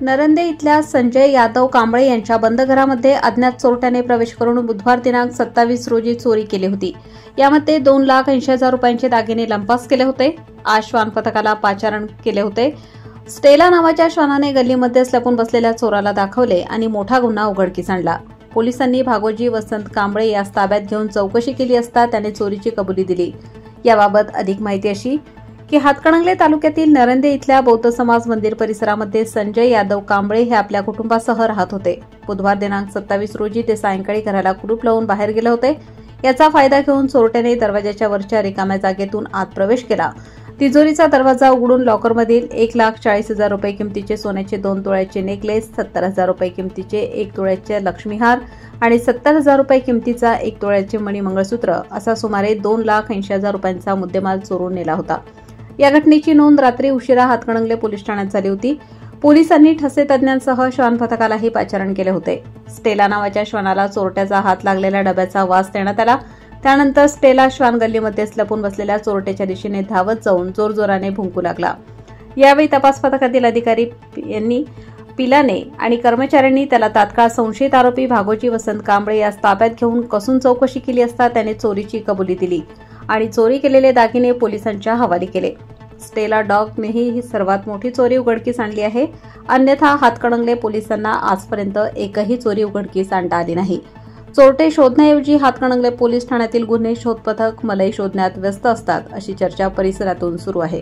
नरंदे इथल्या संजय यादव कांबळे यांच्या बंद घरामध्ये अज्ञात चोरट्याने प्रवेश करून बुधवार दिनांक 27 रोजी चोरी केली होती। यामध्ये 2,80,000 रुपयांचे दागिने लंपास केले होते। आज श्वान पथकाला पाचारण केले होते। स्टेला नावाच्या श्वानाने गल्लीमध्ये लपून बसलेल्या चोराला दाखवले आणि मोठा गुन्हा उघडकीस आणला। पोलिसांनी भागोजी वसंत कांबळे यास ताब्यात घेऊन चौकशी केली असता त्याने चोरीची कबुली दिली। याबाबत अधिक माहिती अशी की हातकणंगले तालुक्यातील नरंदे इथल्या बौद्ध समाज मंदिर परिसरामध्ये संजय यादव कांबळे हे आपल्या कुटुंबासह राहत होते। बुधवार दिनांक 27 रोजी ते सायंकाळी घराला कुलूप लावून बाहेर गेले होते। याचा फायदा घेऊन चोरट्याने दरवाजाच्या वरच्या रिकाम्या जागेतून आत प्रवेश केला। तिजोरीचा दरवाजा उघडून लॉकरमधील 1,40,000 रुपये किमतीचे सोन्याचे 2 तोळ्याचे नेकलेस, 70,000 रुपये किमतीचे 1 तोळ्याचे लक्ष्मीहार आणि 70,000 रुपये किमतीचा 1 तोळ्याचे मणिमंगळसूत्र असा सुमारे 2,80,000 रुपयांचा मुद्देमाल चोरून नेला होता। या घटनेची नोंद रात्री उशिरा हातकणंगले पोलीस ठाण्यात झाली होती। पोलिसांनी ठसे तज्ञांसह श्वान पथकालाही पाचारण केले होते। स्टेला नावाच्या श्वानाला चोरट्याचा हात लागलेल्या डब्याचा वास देण्यात आला। त्यानंतर स्टेला श्वान गल्लीमध्ये लपून बसलेल्या चोरट्याच्या दिशेने धावत जाऊन जोरजोराने भुंकू लागला। यावेळी तपास पथकातील अधिकारी यांनी पिलाने आणि कर्मचाऱ्यांनी त्याला तात्काळ संशयित आरोपी भागोजी वसंत कांबळे यास ताब्यात घेऊन कसून चौकशी केली असता त्याने चोरीची कबुली दिली आणि चोरी केलेले दागिने पोलिसांच्या हवाली केले। स्टेला डॉगनेही ही सर्वात मोठी चोरी उघडकीस आणली आहे। अन्यथा हातकणंगले पोलिसांना आजपर्यंत एकही चोरी उघडकीस आणता आली नाही। चोरटे शोधण्याऐवजी हातकणंगले पोलीस ठाण्यातील गुन्हे शोध पथक मलई शोधण्यात व्यस्त असतात अशी चर्चा परिसरातून सुरू आहे।